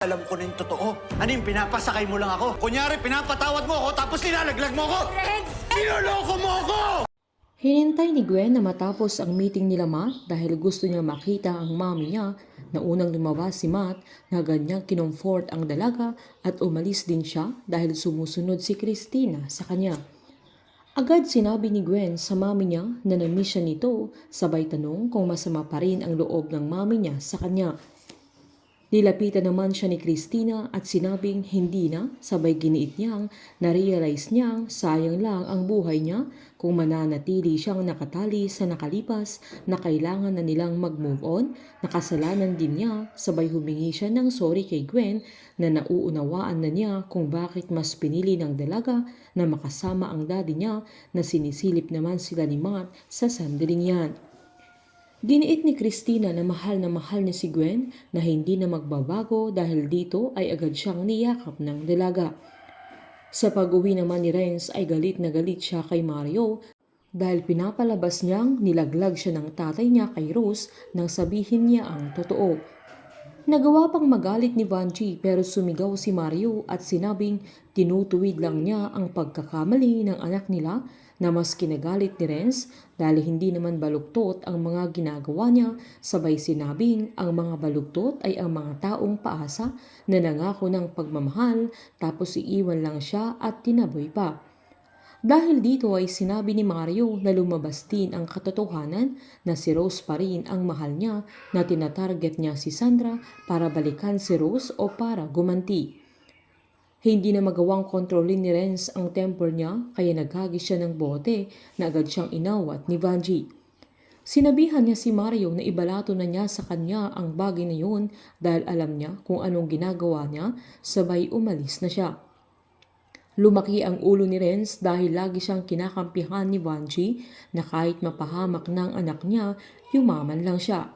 Alam ko na yung totoo. Ano yung pinapasakay mo lang ako? Kunyari, pinapatawad mo ako tapos nilalaglag mo ako! Renz! Niloloko mo ako! Hinintay ni Gwen na matapos ang meeting nila Matt dahil gusto niya makita ang mami niya na unang lumabas si Matt na ganyang kinomfort ang dalaga at umalis din siya dahil sumusunod si Christina sa kanya. Agad sinabi ni Gwen sa mami niya na na-miss siya nito, sabay tanong kung masama pa rin ang loob ng mami niya sa kanya. Nilapitan naman siya ni Christina at sinabing hindi na, sabay giniit niyang na-realize niyang sayang lang ang buhay niya kung mananatili siyang nakatali sa nakalipas na kailangan na nilang mag-move on. Nakasalanan din niya, sabay humingi siya ng sorry kay Gwen na nauunawaan na niya kung bakit mas pinili ng dalaga na makasama ang daddy niya na sinisilip naman sila ni Matt sa sandaling yan. Diniit ni Christina na mahal ni si Gwen na hindi na magbabago dahil dito ay agad siyang niyakap ng dalaga. Sa pag-uwi naman ni Renz ay galit na galit siya kay Mario dahil pinapalabas niyang nilaglag siya ng tatay niya kay Rose nang sabihin niya ang totoo. Nagawa pang magalit ni Vanjie pero sumigaw si Mario at sinabing tinutuwid lang niya ang pagkakamali ng anak nila na mas kinagalit ni Renz dahil hindi naman baluktot ang mga ginagawa niya, sabay sinabing ang mga baluktot ay ang mga taong paasa na nangako ng pagmamahal tapos iiwan lang siya at tinaboy pa. Dahil dito ay sinabi ni Mario na lumabas din ang katotohanan na si Rose pa rin ang mahal niya na tinatarget niya si Sandra para balikan si Rose o para gumanti. Hindi na magawang kontrolin ni Renz ang temper niya kaya naghagis siya ng bote na agad siyang inawat ni Vanjie. Sinabihan niya si Mario na ibalato na niya sa kanya ang bagay na yun dahil alam niya kung anong ginagawa niya, sabay umalis na siya. Lumaki ang ulo ni Renz dahil lagi siyang kinakampihan ni Vanjie na kahit mapahamak ng anak niya, yumaman lang siya.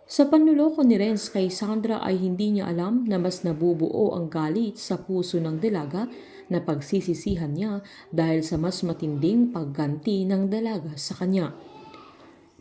Sa panluloko ni Renz kay Sandra ay hindi niya alam na mas nabubuo ang galit sa puso ng dalaga na pagsisisihan niya dahil sa mas matinding pagganti ng dalaga sa kanya.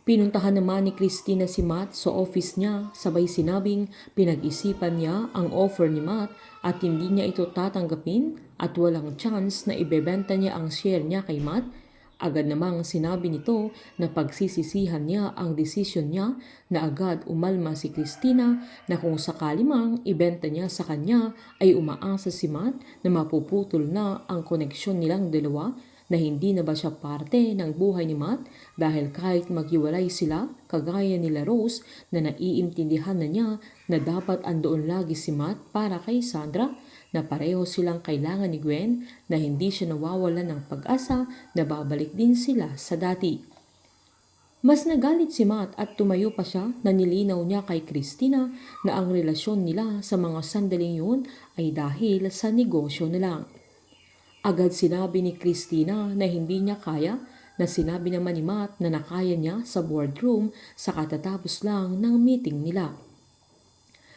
Pinuntahan naman ni Christina si Matt sa office niya, sabay sinabing pinag-isipan niya ang offer ni Matt at hindi niya ito tatanggapin at walang chance na ibebenta niya ang share niya kay Matt. Agad namang sinabi nito na pagsisisihan niya ang desisyon niya na agad umalma si Christina na kung sakali mang ibenta niya sa kanya ay umaasa si Matt na mapuputol na ang koneksyon nilang dalawa na hindi na ba siya parte ng buhay ni Matt dahil kahit maghiwalay sila kagaya nila Rose na naiintindihan na niya na dapat andoon lagi si Matt para kay Sandra na pareho silang kailangan ni Gwen na hindi siya nawawalan ng pag-asa na babalik din sila sa dati. Mas nagalit si Matt at tumayo pa siya na nilinaw niya kay Christina na ang relasyon nila sa mga sandaling yun ay dahil sa negosyo na lang. Agad sinabi ni Christina na hindi niya kaya na sinabi naman ni Matt na nakaya niya sa boardroom sa katatapos lang ng meeting nila.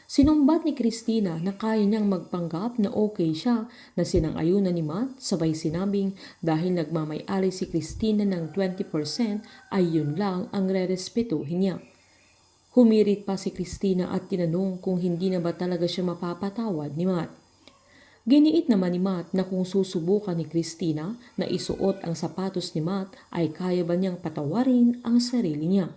Sinumbat ni Christina na kaya niyang magpanggap na okay siya na sinang-ayunan ni Matt, sabay sinabing dahil nagmamay-ari si Christina ng 20% ay yun lang ang rerespetuhin niya. Humirit pa si Christina at tinanong kung hindi na ba talaga siya mapapatawad ni Matt. Giniit naman ni Matt na kung susubukan ni Christina na isuot ang sapatos ni Matt ay kaya ba niyang patawarin ang sarili niya.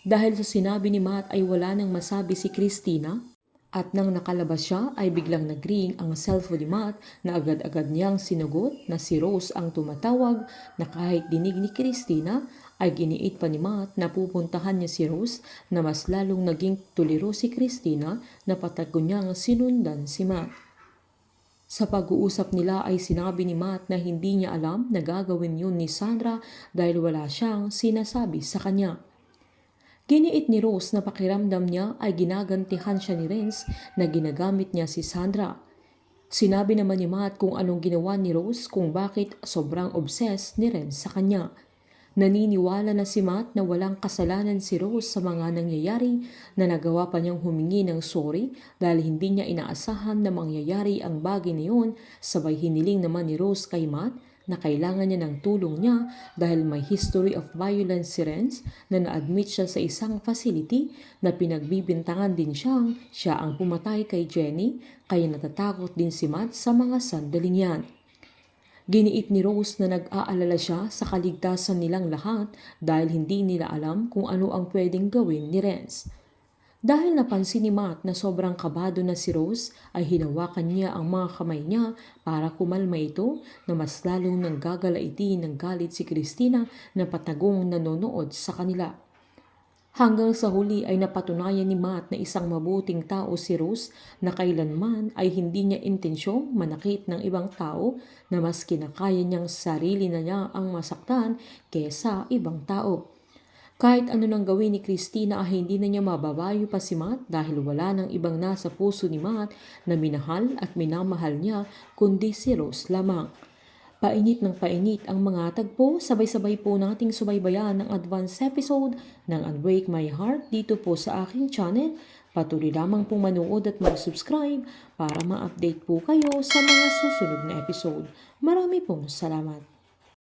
Dahil sa sinabi ni Matt ay wala nang masabi si Christina at nang nakalabas siya ay biglang nag-ring ang cellphone ni Matt na agad-agad niyang sinagot na si Rose ang tumatawag na kahit dinig ni Christina ay giniit pa ni Matt na pupuntahan niya si Rose na mas lalong naging tuliro si Christina na patago niyang sinundan si Matt. Sa pag-uusap nila ay sinabi ni Matt na hindi niya alam na gagawin yun ni Sandra dahil wala siyang sinasabi sa kanya. Giniit ni Rose na pakiramdam niya ay ginagantihan siya ni Renz na ginagamit niya si Sandra. Sinabi naman ni Matt kung anong ginawa ni Rose kung bakit sobrang obsessed ni Renz sa kanya. Naniniwala na si Matt na walang kasalanan si Rose sa mga nangyayari na nagawa pa niyang humingi ng sorry dahil hindi niya inaasahan na mangyayari ang bagay na yun, sabay hiniling naman ni Rose kay Matt na kailangan niya ng tulong niya dahil may history of violence si Renz na na-admit siya sa isang facility na pinagbibintangan din siya ang pumatay kay Jenny kaya natatakot din si Matt sa mga sandaling yan. Giniit ni Rose na nag-aalala siya sa kaligtasan nilang lahat dahil hindi nila alam kung ano ang pwedeng gawin ni Renz. Dahil napansin ni Matt na sobrang kabado na si Rose ay hinawakan niya ang mga kamay niya para kumalma ito na mas lalong nanggagalaiti ng galit si Christina na patagong nanonood sa kanila. Hanggang sa huli ay napatunayan ni Matt na isang mabuting tao si Rose na kailanman ay hindi niya intensyong manakit ng ibang tao na mas kinakaya niyang sarili na niya ang masaktan kesa ibang tao. Kahit ano nang gawin ni Christina ay hindi na niya mababayo pa si Matt dahil wala nang ibang nasa puso ni Matt na minahal at minamahal niya kundi si Rose lamang. Painit ng painit ang mga tagpo, sabay-sabay po nating subaybayan ang advance episode ng Unbreak My Heart dito po sa aking channel. Patuloy lamang pong manood at mag-subscribe para ma-update po kayo sa mga susunod na episode. Marami pong salamat.